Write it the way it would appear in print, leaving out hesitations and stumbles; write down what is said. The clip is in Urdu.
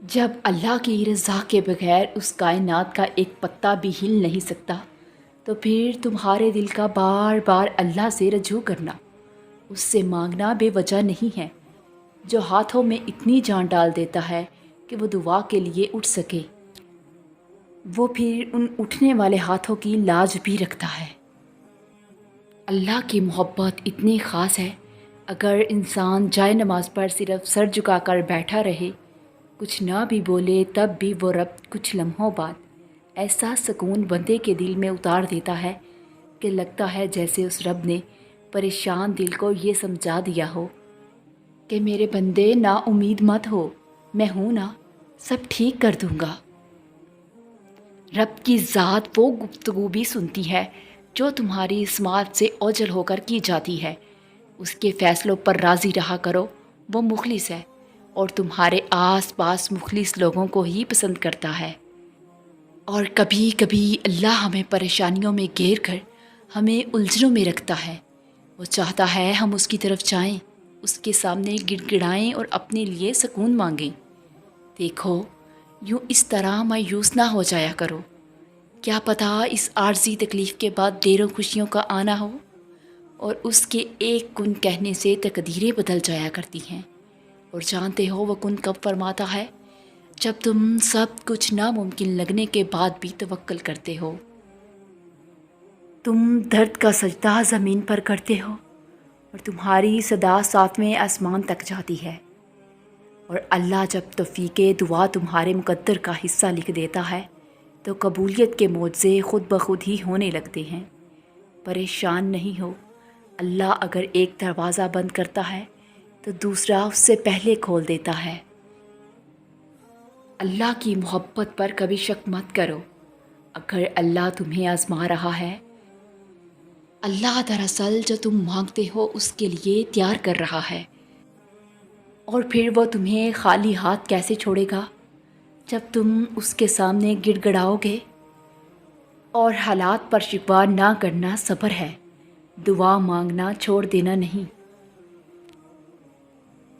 جب اللہ کی رضا کے بغیر اس کائنات کا ایک پتا بھی ہل نہیں سکتا تو پھر تمہارے دل کا بار بار اللہ سے رجوع کرنا، اس سے مانگنا بے وجہ نہیں ہے، جو ہاتھوں میں اتنی جان ڈال دیتا ہے کہ وہ دعا کے لیے اٹھ سکے، وہ پھر ان اٹھنے والے ہاتھوں کی لاج بھی رکھتا ہے۔ اللہ کی محبت اتنی خاص ہے، اگر انسان جائے نماز پر صرف سر جھکا کر بیٹھا رہے، کچھ نہ بھی بولے، تب بھی وہ رب کچھ لمحوں بعد ایسا سکون بندے کے دل میں اتار دیتا ہے کہ لگتا ہے جیسے اس رب نے پریشان دل کو یہ سمجھا دیا ہو کہ میرے بندے نا امید مت ہو، میں ہوں نا، سب ٹھیک کر دوں گا۔ رب کی ذات وہ گفتگو بھی سنتی ہے جو تمہاری سماعت سے اوجھل ہو کر کی جاتی ہے۔ اس کے فیصلوں پر راضی رہا کرو، وہ مخلص ہے اور تمہارے آس پاس مخلص لوگوں کو ہی پسند کرتا ہے۔ اور کبھی کبھی اللہ ہمیں پریشانیوں میں گھیر کر ہمیں الجھنوں میں رکھتا ہے۔ وہ چاہتا ہے ہم اس کی طرف جائیں، اس کے سامنے گڑ گڑائیں اور اپنے لیے سکون مانگیں۔ دیکھو، یوں اس طرح مایوس نہ ہو جایا کرو، کیا پتہ اس عارضی تکلیف کے بعد ڈھیروں خوشیوں کا آنا ہو، اور اس کے ایک کن کہنے سے تقدیریں بدل جایا کرتی ہیں۔ اور جانتے ہو وہ کن کب فرماتا ہے؟ جب تم سب کچھ ناممکن لگنے کے بعد بھی توکل کرتے ہو۔ تم درد کا سجدہ زمین پر کرتے ہو اور تمہاری صدا ساتویں آسمان تک جاتی ہے، اور اللہ جب توفیق دعا تمہارے مقدر کا حصہ لکھ دیتا ہے تو قبولیت کے معجزے خود بخود ہی ہونے لگتے ہیں۔ پریشان نہیں ہو، اللہ اگر ایک دروازہ بند کرتا ہے تو دوسرا اس سے پہلے کھول دیتا ہے۔ اللہ کی محبت پر کبھی شک مت کرو۔ اگر اللہ تمہیں آزما رہا ہے، اللہ دراصل جو تم مانگتے ہو اس کے لیے تیار کر رہا ہے، اور پھر وہ تمہیں خالی ہاتھ کیسے چھوڑے گا جب تم اس کے سامنے گڑ گڑاؤ گے؟ اور حالات پر شکوہ نہ کرنا صبر ہے، دعا مانگنا چھوڑ دینا نہیں۔